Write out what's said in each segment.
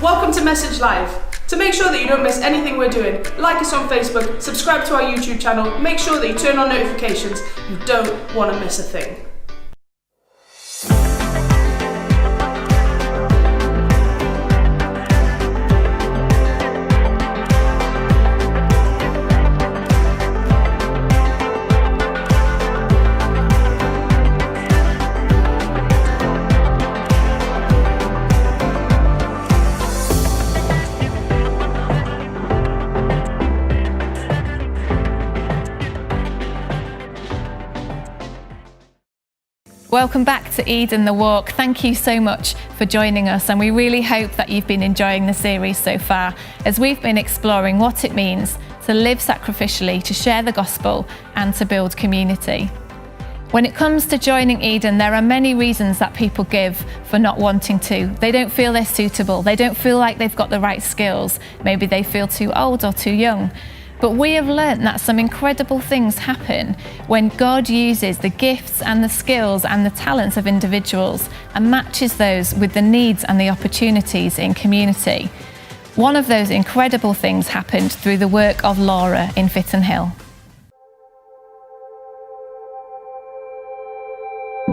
Welcome to Message Live. To make sure that you don't miss anything we're doing, like us on Facebook, subscribe to our YouTube channel, make sure that you turn on notifications. You don't want to miss a thing. Welcome back to Eden the Walk. Thank you so much for joining us, and we really hope that you've been enjoying the series so far as we've been exploring what it means to live sacrificially, to share the gospel and to build community. When it comes to joining Eden, there are many reasons that people give for not wanting to. They don't feel they're suitable, they don't feel like they've got the right skills, maybe they feel too old or too young. But we have learnt that some incredible things happen when God uses the gifts and the skills and the talents of individuals and matches those with the needs and the opportunities in community. One of those incredible things happened through the work of Laura in Fitton Hill.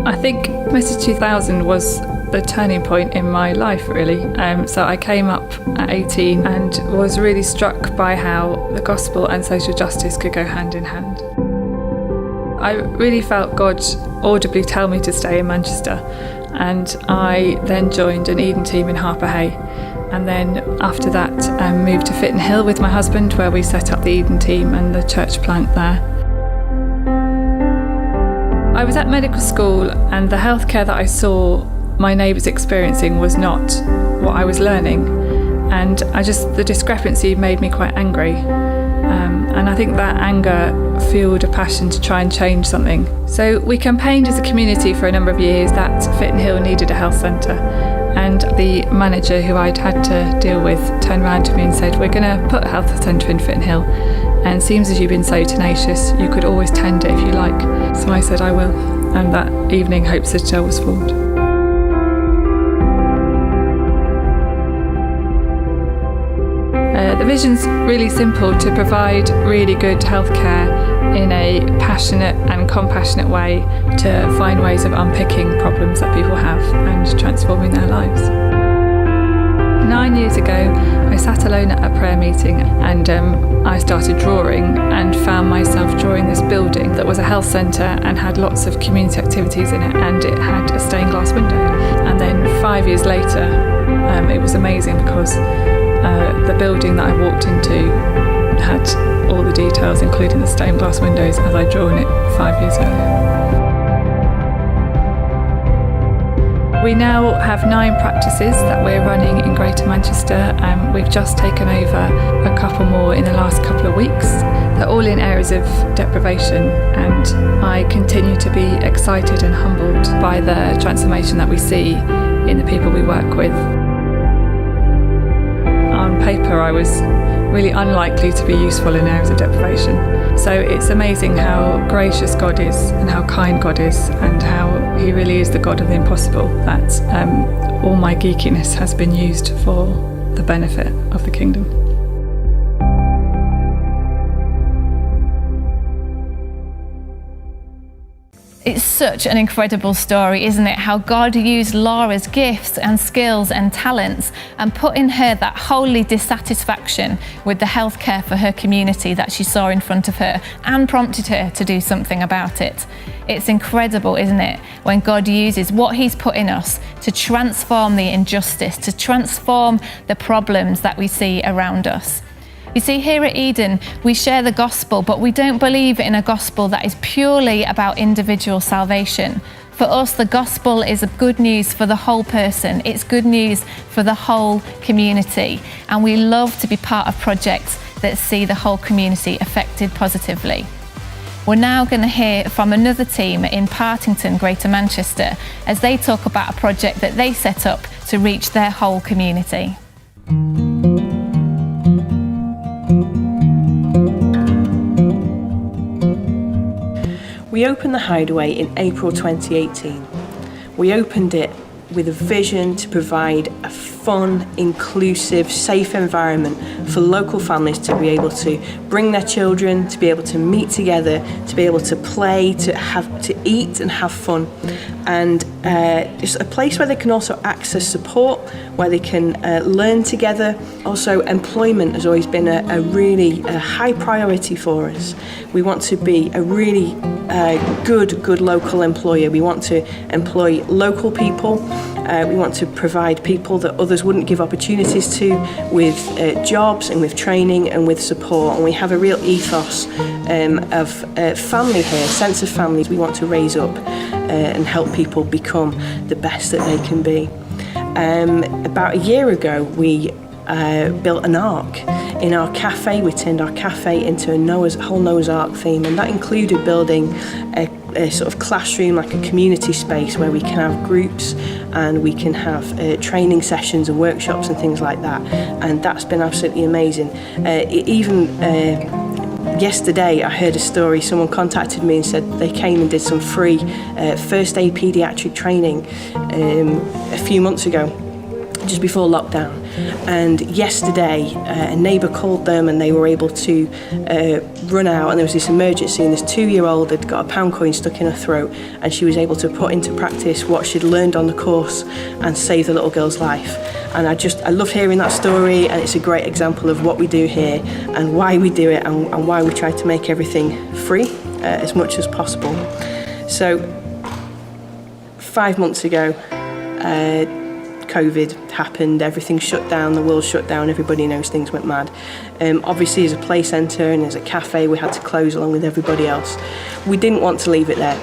I think Message 2000 was the turning point in my life, really. So I came up at 18 and was really struck by how the gospel and social justice could go hand in hand. I really felt God audibly tell me to stay in Manchester, and I then joined an Eden team in Harperhay, and then after that moved to Fitton Hill with my husband, where we set up the Eden team and the church plant there. I was at medical school, and the healthcare that I saw my neighbours experiencing was not what I was learning, and the discrepancy made me quite angry, and I think that anger fueled a passion to try and change something. So we campaigned as a community for a number of years that Fitton Hill needed a health centre, and the manager who I'd had to deal with turned around to me and said, "We're going to put a health centre in Fitton Hill, and it seems as you've been so tenacious, you could always tend it if you like." So I said, "I will," and that evening Hope Citadel was formed. The vision's really simple: to provide really good healthcare in a passionate and compassionate way, to find ways of unpicking problems that people have and transforming their lives. 9 years ago, I sat alone at a prayer meeting, and I started drawing and found myself drawing this building that was a health centre and had lots of community activities in it, and it had a stained glass window. And then 5 years later, it was amazing because the building that I walked into had all the details, including the stained glass windows, as I'd drawn it 5 years earlier. We now have 9 practices that we're running in Greater Manchester. We've just taken over a couple more in the last couple of weeks. They're all in areas of deprivation, and I continue to be excited and humbled by the transformation that we see in the people we work with. On paper, I was really unlikely to be useful in areas of deprivation. So it's amazing how gracious God is and how kind God is, and how He really is the God of the impossible, that all my geekiness has been used for the benefit of the kingdom. It's such an incredible story, isn't it? How God used Laura's gifts and skills and talents and put in her that holy dissatisfaction with the healthcare for her community that she saw in front of her, and prompted her to do something about it. It's incredible, isn't it, when God uses what He's put in us to transform the injustice, to transform the problems that we see around us. You see, here at Eden, we share the gospel, but we don't believe in a gospel that is purely about individual salvation. For us, the gospel is good news for the whole person. It's good news for the whole community. And we love to be part of projects that see the whole community affected positively. We're now going to hear from another team in Partington, Greater Manchester, as they talk about a project that they set up to reach their whole community. We opened the Hideaway in April 2018. We opened it with a vision to provide a fun, inclusive, safe environment for local families to be able to bring their children, to be able to meet together, to be able to play, to eat and have fun. And it's a place where they can also access support, where they can learn together. Also, employment has always been a really high priority for us. We want to be a really good local employer. We want to employ local people. We want to provide people that others wouldn't give opportunities to with jobs and with training and with support. And we have a real ethos of family here, sense of families we want to raise up and help people become the best that they can be. About a year ago, we built an ark in our cafe. We turned our cafe into a whole Noah's Ark theme, and that included building a sort of classroom, like a community space where we can have groups and we can have training sessions and workshops and things like that. And that's been absolutely amazing. Yesterday I heard a story. Someone contacted me and said they came and did some free first aid paediatric training a few months ago, just before lockdown. And yesterday a neighbour called them and they were able to run out, and there was this emergency, and this 2-year-old had got a pound coin stuck in her throat, and she was able to put into practice what she'd learned on the course and save the little girl's life. And I love hearing that story, and it's a great example of what we do here and why we do it, and why we try to make everything free as much as possible. So 5 months ago, COVID happened, everything shut down, the world shut down, everybody knows things went mad. Obviously as a play centre and as a cafe we had to close along with everybody else. We didn't want to leave it there.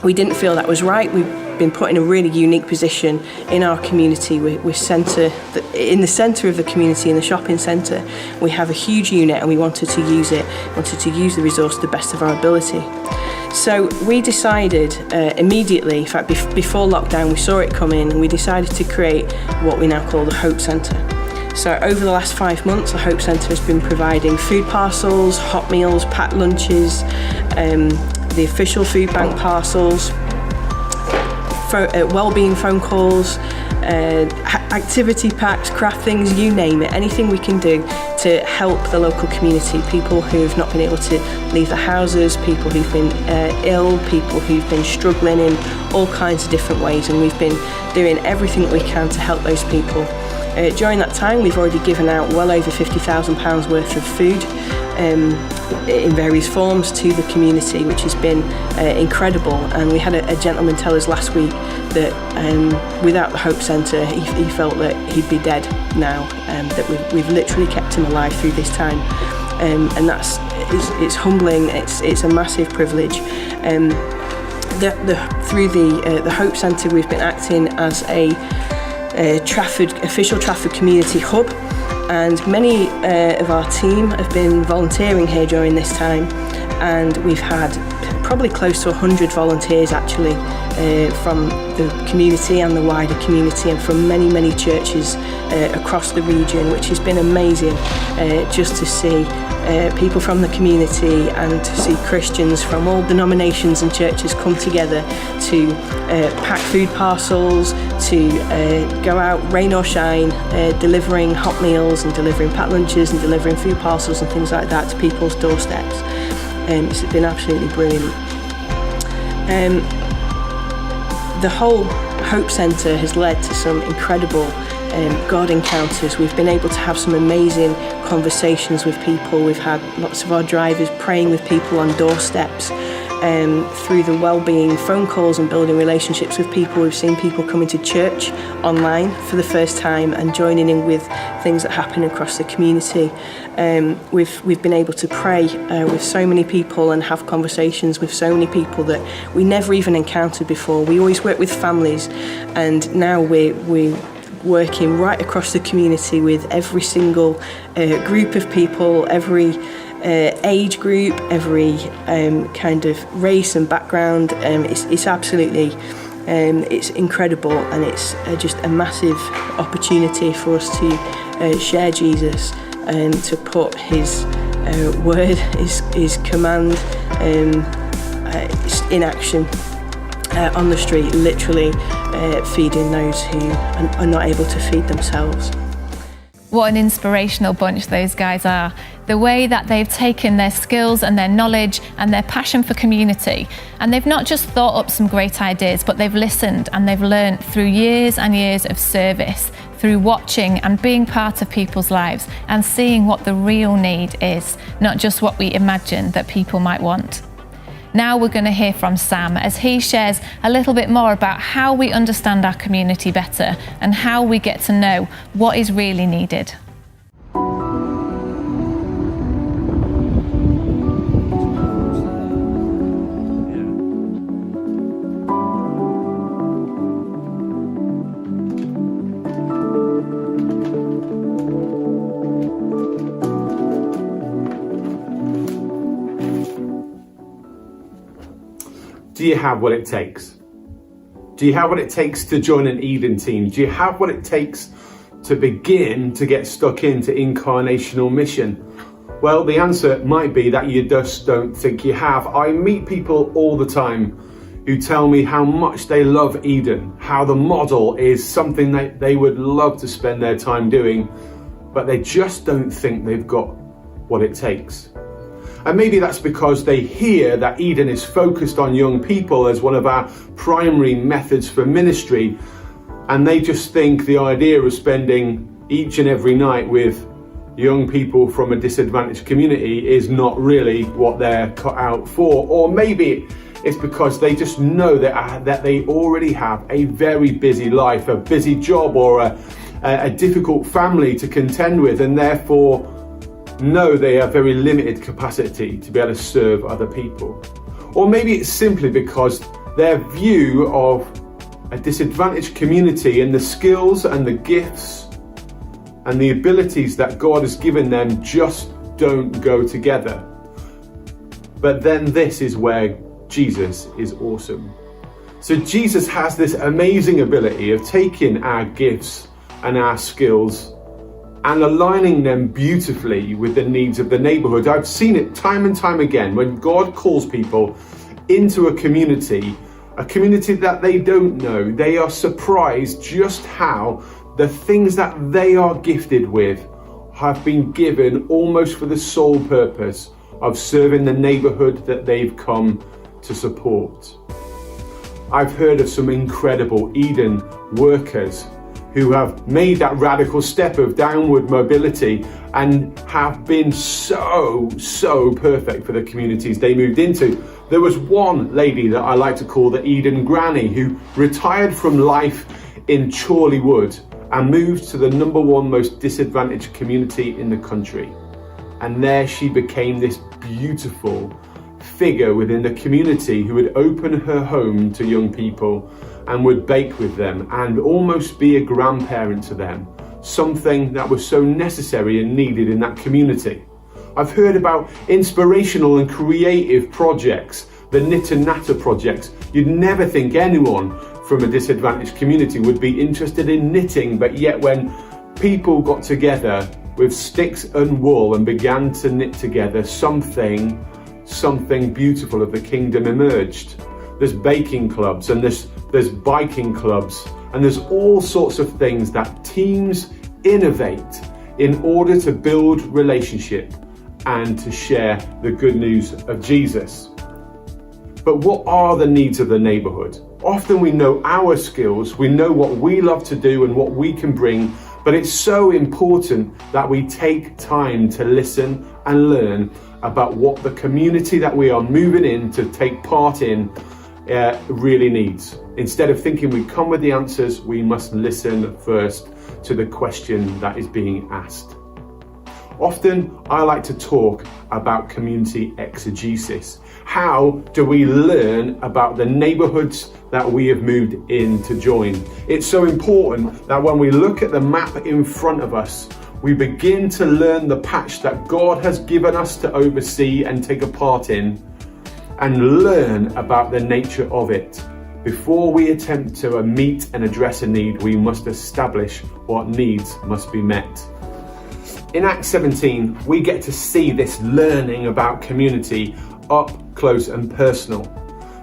We didn't feel that was right. We've been put in a really unique position in our community. We're in the centre of the community, in the shopping centre. We have a huge unit and we wanted to use the resource to the best of our ability. So we decided immediately, in fact before lockdown we saw it come in, and we decided to create what we now call the Hope Centre. So over the last 5 months the Hope Centre has been providing food parcels, hot meals, packed lunches, the official food bank parcels, wellbeing phone calls, activity packs, craft things, you name it, anything we can do to help the local community, people who've not been able to leave their houses, people who've been ill, people who've been struggling in all kinds of different ways, and we've been doing everything that we can to help those people. During that time we've already given out well over £50,000 worth of food in various forms to the community, which has been incredible. And we had a gentleman tell us last week that without the Hope Centre he felt that he'd be dead now, that we've literally kept him alive through this time, and it's humbling, it's a massive privilege. Through the Hope Centre we've been acting as a official Trafford community hub, and many of our team have been volunteering here during this time, and we've had probably close to 100 volunteers actually from the community and the wider community, and from many churches across the region, which has been amazing just to see people from the community and to see Christians from all denominations and churches come together to pack food parcels, to go out rain or shine, delivering hot meals and delivering packed lunches and delivering food parcels and things like that to people's doorsteps. It's been absolutely brilliant. The whole Hope Centre has led to some incredible God encounters. We've been able to have some amazing conversations with people. We've had lots of our drivers praying with people on doorsteps. Through the wellbeing phone calls and building relationships with people, we've seen people coming to church online for the first time and joining in with things that happen across the community. We've been able to pray with so many people and have conversations with so many people that we never even encountered before. We always work with families, and now we're working right across the community with every single group of people, every age group, every kind of race and background. It's absolutely it's incredible, and it's just a massive opportunity for us to share Jesus and to put his word, his command in action. on the street, literally feeding those who are not able to feed themselves. What an inspirational bunch those guys are. The way that they've taken their skills and their knowledge and their passion for community, and they've not just thought up some great ideas, but they've listened and they've learned through years and years of service, through watching and being part of people's lives and seeing what the real need is, not just what we imagine that people might want. Now we're going to hear from Sam as he shares a little bit more about how we understand our community better and how we get to know what is really needed. Do you have what it takes? Do you have what it takes to join an Eden team? Do you have what it takes to begin to get stuck into incarnational mission? Well, the answer might be that you just don't think you have. I meet people all the time who tell me how much they love Eden, how the model is something that they would love to spend their time doing, but they just don't think they've got what it takes. And maybe that's because they hear that Eden is focused on young people as one of our primary methods for ministry, and they just think the idea of spending each and every night with young people from a disadvantaged community is not really what they're cut out for. Or maybe it's because they just know that they already have a very busy life, a busy job, or a difficult family to contend with, and therefore know they have very limited capacity to be able to serve other people. Or maybe it's simply because their view of a disadvantaged community and the skills and the gifts and the abilities that God has given them just don't go together. But then this is where Jesus is awesome. So Jesus has this amazing ability of taking our gifts and our skills and aligning them beautifully with the needs of the neighborhood. I've seen it time and time again when God calls people into a community that they don't know. They are surprised just how the things that they are gifted with have been given almost for the sole purpose of serving the neighborhood that they've come to support. I've heard of some incredible Eden workers who have made that radical step of downward mobility and have been so perfect for the communities they moved into. There was one lady that I like to call the Eden Granny who retired from life in Chorley Wood and moved to the #1 most disadvantaged community in the country. And there she became this beautiful figure within the community who would open her home to young people and would bake with them and almost be a grandparent to them, something that was so necessary and needed in that community. I've heard about inspirational and creative projects, the Knit and Natter projects. You'd never think anyone from a disadvantaged community would be interested in knitting, but yet when people got together with sticks and wool and began to knit together, something beautiful of the kingdom emerged. There's baking clubs and there's biking clubs, and there's all sorts of things that teams innovate in order to build relationship and to share the good news of Jesus. But what are the needs of the neighborhood? Often we know our skills, we know what we love to do and what we can bring, but it's so important that we take time to listen and learn about what the community that we are moving in to take part in really needs. Instead of thinking we come with the answers, we must listen first to the question that is being asked. Often I like to talk about community exegesis. How do we learn about the neighborhoods that we have moved in to join? It's so important that when we look at the map in front of us, we begin to learn the patch that God has given us to oversee and take a part in, and learn about the nature of it. Before we attempt to meet and address a need, we must establish what needs must be met. In Acts 17, we get to see this learning about community up close and personal.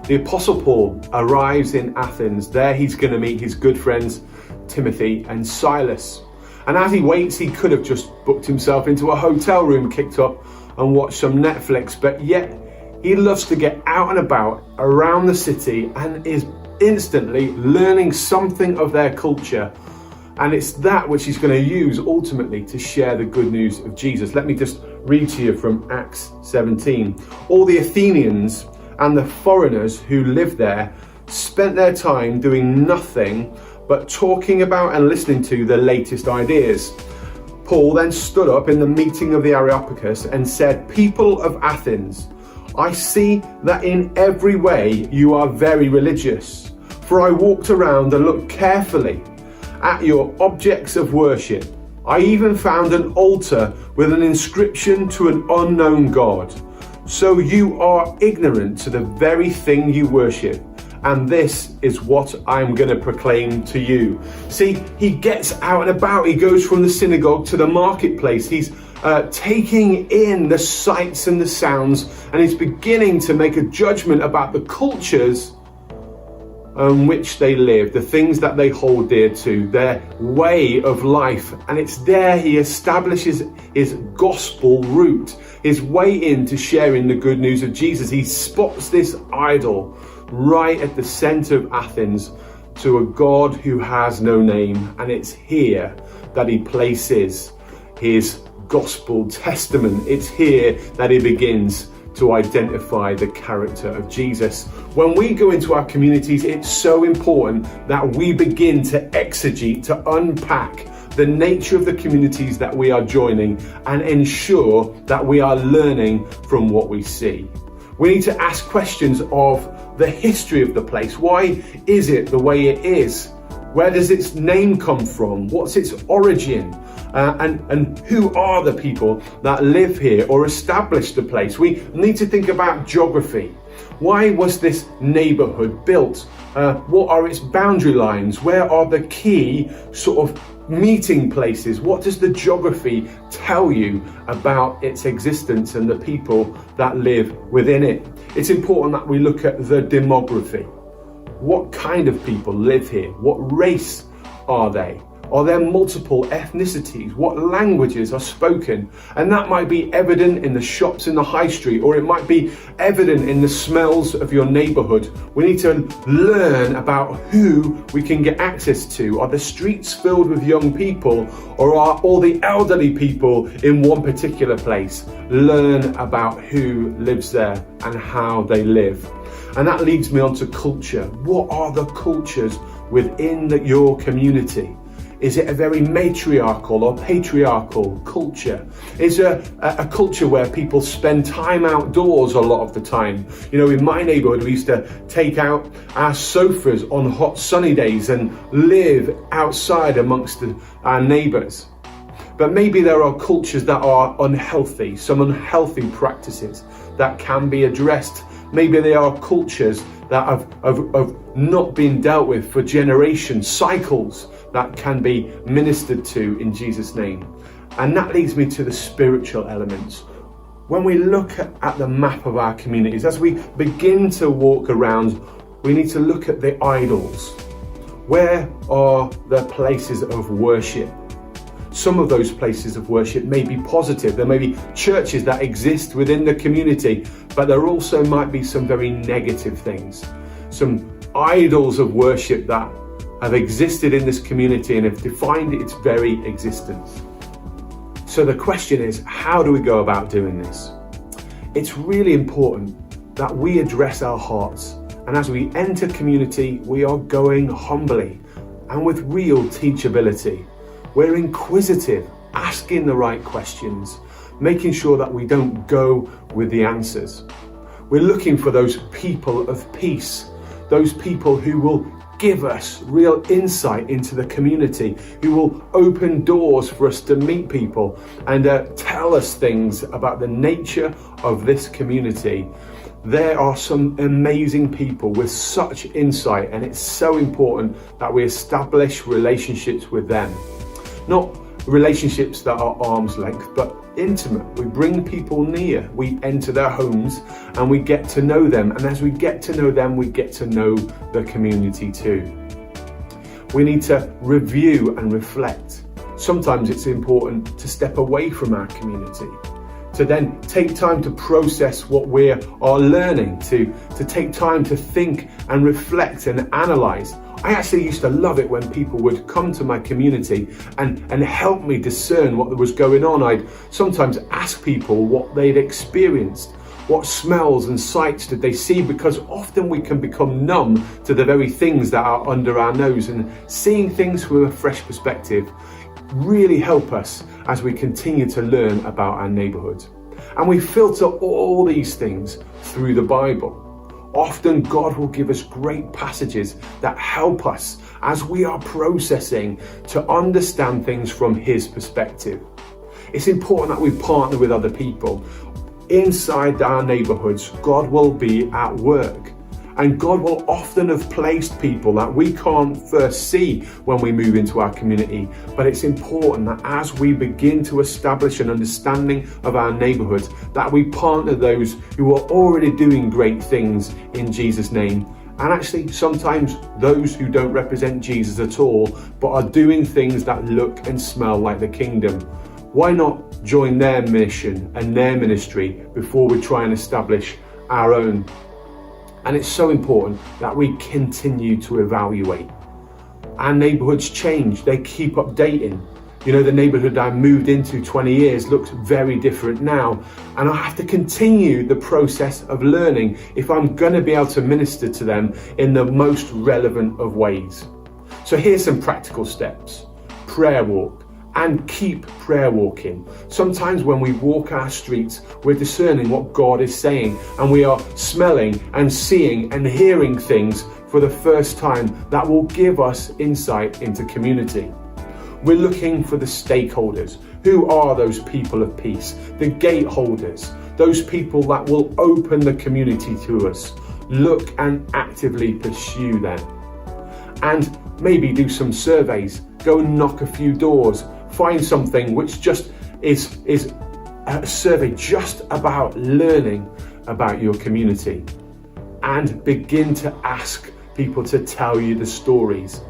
the Apostle Paul arrives in Athens. There he's going to meet his good friends Timothy and Silas. And as he waits, he could have just booked himself into a hotel room, kicked up and watched some Netflix, but yet he loves to get out and about around the city and is instantly learning something of their culture. And it's that which he's going to use ultimately to share the good news of Jesus. Let me just read to you from Acts 17. All the Athenians and the foreigners who lived there spent their time doing nothing but talking about and listening to the latest ideas. Paul then stood up in the meeting of the Areopagus and said, "People of Athens, I see that in every way you are very religious. For I walked around and looked carefully at your objects of worship. I even found an altar with an inscription to an unknown God. So you are ignorant to the very thing you worship. And this is what I'm going to proclaim to you." See, he gets out and about. He goes from the synagogue to the marketplace. He's taking in the sights and the sounds, and he's beginning to make a judgment about the cultures on which they live, the things that they hold dear to, their way of life. And it's there he establishes his gospel route, his way into sharing the good news of Jesus. He spots this idol right at the center of Athens to a God who has no name, and it's here that he places his gospel testament. It's here that he begins to identify the character of Jesus. When we go into our communities, it's so important that we begin to exegete, to unpack the nature of the communities that we are joining and ensure that we are learning from what we see. We need to ask questions of the history of the place. Why is it the way it is? Where does its name come from? What's its origin? And who are the people that live here or established the place? We need to think about geography. Why was this neighborhood built? What are its boundary lines? Where are the key sort of meeting places? What does the geography tell you about its existence and the people that live within it? It's important that we look at the demography. What kind of people live here? What race are they? Are there multiple ethnicities? What languages are spoken? And that might be evident in the shops in the high street, or it might be evident in the smells of your neighborhood. We need to learn about who we can get access to. Are the streets filled with young people, or are all the elderly people in one particular place? Learn about who lives there and how they live. And that leads me on to culture. What are the cultures within your community? Is it a very matriarchal or patriarchal culture? Is it a culture where people spend time outdoors a lot of the time? You know, in my neighborhood, we used to take out our sofas on hot sunny days and live outside amongst our neighbors. But maybe there are cultures that are unhealthy, some unhealthy practices that can be addressed. Maybe they are cultures that have not been dealt with for generations, cycles that can be ministered to in Jesus' name. And that leads me to the spiritual elements. When we look at the map of our communities, as we begin to walk around, we need to look at the idols. Where are the places of worship? Some of those places of worship may be positive. There may be churches that exist within the community, but there also might be some very negative things. Some idols of worship that have existed in this community and have defined its very existence. So the question is, how do we go about doing this? It's really important that we address our hearts, and as we enter community, we are going humbly and with real teachability. We're inquisitive, asking the right questions, making sure that we don't go with the answers. We're looking for those people of peace, those people who will give us real insight into the community, who will open doors for us to meet people and tell us things about the nature of this community. There are some amazing people with such insight, and it's so important that we establish relationships with them. Not relationships that are arm's length, but intimate. We bring people near. We enter their homes and we get to know them. And as we get to know them, we get to know the community too. We need to review and reflect. Sometimes it's important to step away from our community, to then take time to process what we are learning, to take time to think and reflect and analyse. I actually used to love it when people would come to my community and help me discern what was going on. I'd sometimes ask people what they'd experienced, what smells and sights did they see, because often we can become numb to the very things that are under our nose, and seeing things from a fresh perspective really help us as we continue to learn about our neighbourhood. And we filter all these things through the Bible. Often God will give us great passages that help us as we are processing to understand things from his perspective. It's important that we partner with other people. Inside our neighbourhoods, God will be at work. And God will often have placed people that we can't first see when we move into our community. But it's important that as we begin to establish an understanding of our neighbourhood, that we partner those who are already doing great things in Jesus' name. And actually, sometimes those who don't represent Jesus at all, but are doing things that look and smell like the kingdom. Why not join their mission and their ministry before we try and establish our own? And it's so important that we continue to evaluate. Our neighbourhoods change, they keep updating. You know, the neighbourhood I moved into 20 years looks very different now. And I have to continue the process of learning if I'm going to be able to minister to them in the most relevant of ways. So here's some practical steps. Prayer walk. And keep prayer walking. Sometimes when we walk our streets, we're discerning what God is saying, and we are smelling and seeing and hearing things for the first time that will give us insight into community. We're looking for the stakeholders. Who are those people of peace? The gateholders, those people that will open the community to us. Look and actively pursue them. And maybe do some surveys. Go and knock a few doors. Find something which just is a survey just about learning about your community, and begin to ask people to tell you the stories.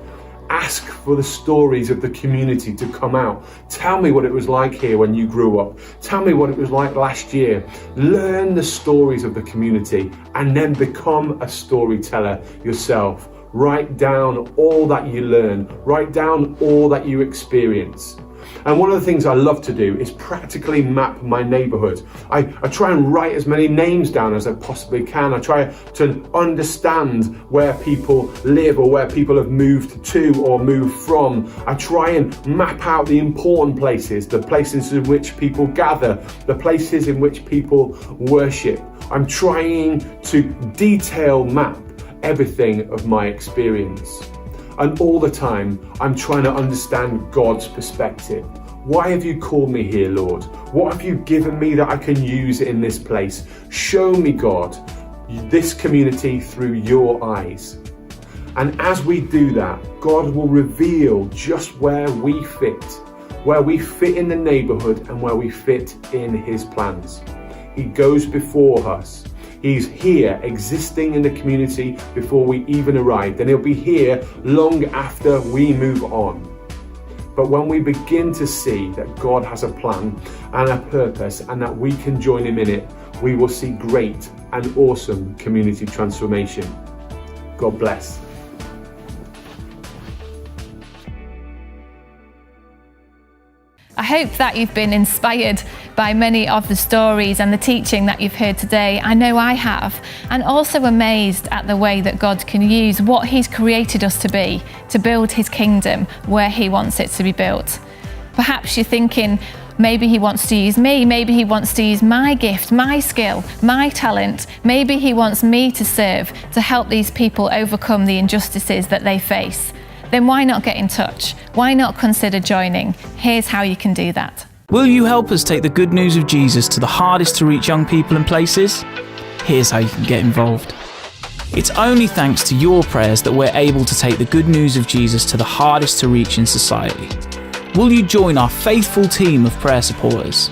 Ask for the stories of the community to come out. Tell me what it was like here when you grew up. Tell me what it was like last year. Learn the stories of the community and then become a storyteller yourself. Write down all that you learn. Write down all that you experience. And one of the things I love to do is practically map my neighbourhood. I try and write as many names down as I possibly can. I try to understand where people live or where people have moved to or moved from. I try and map out the important places, the places in which people gather, the places in which people worship. I'm trying to detail map everything of my experience. And all the time, I'm trying to understand God's perspective. Why have you called me here, Lord? What have you given me that I can use in this place? Show me, God, this community through your eyes. And as we do that, God will reveal just where we fit in the neighbourhood and where we fit in his plans. He goes before us. He's here, existing in the community before we even arrived, and he'll be here long after we move on. But when we begin to see that God has a plan and a purpose and that we can join him in it, we will see great and awesome community transformation. God bless. I hope that you've been inspired by many of the stories and the teaching that you've heard today. I know I have, and also amazed at the way that God can use what he's created us to be to build his kingdom where he wants it to be built. Perhaps you're thinking, maybe he wants to use me, maybe he wants to use my gift, my skill, my talent, maybe he wants me to serve to help these people overcome the injustices that they face. Then why not get in touch? Why not consider joining? Here's how you can do that. Will you help us take the good news of Jesus to the hardest to reach young people and places? Here's how you can get involved. It's only thanks to your prayers that we're able to take the good news of Jesus to the hardest to reach in society. will you join our faithful team of prayer supporters?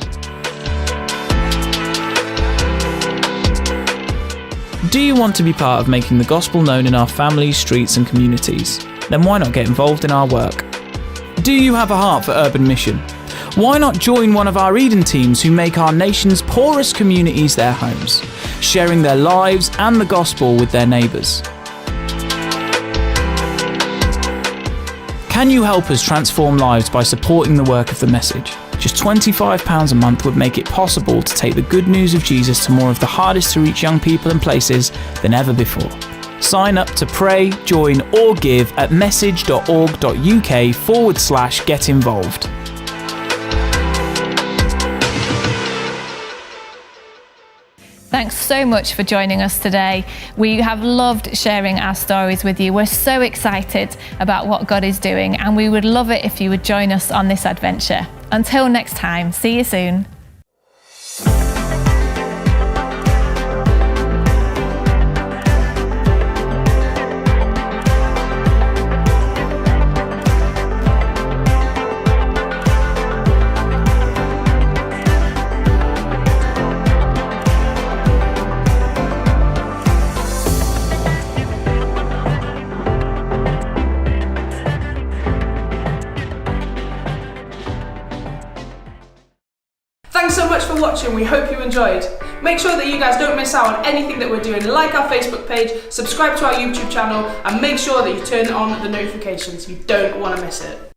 Do you want to be part of making the gospel known in our families, streets and communities? Then why not get involved in our work? Do you have a heart for urban mission? Why not join one of our Eden teams who make our nation's poorest communities their homes, sharing their lives and the gospel with their neighbours? Can you help us transform lives by supporting the work of the message? Just £25 a month would make it possible to take the good news of Jesus to more of the hardest to reach young people and places than ever before. Sign up to pray, join or give at message.org.uk/get involved. Thanks so much for joining us today. We have loved sharing our stories with you. We're so excited about what God is doing, and we would love it if you would join us on this adventure. Until next time, see you soon. Thanks so much for watching, we hope you enjoyed. Make sure that you guys don't miss out on anything that we're doing. Like our Facebook page, subscribe to our YouTube channel, and make sure that you turn on the notifications. You don't want to miss it.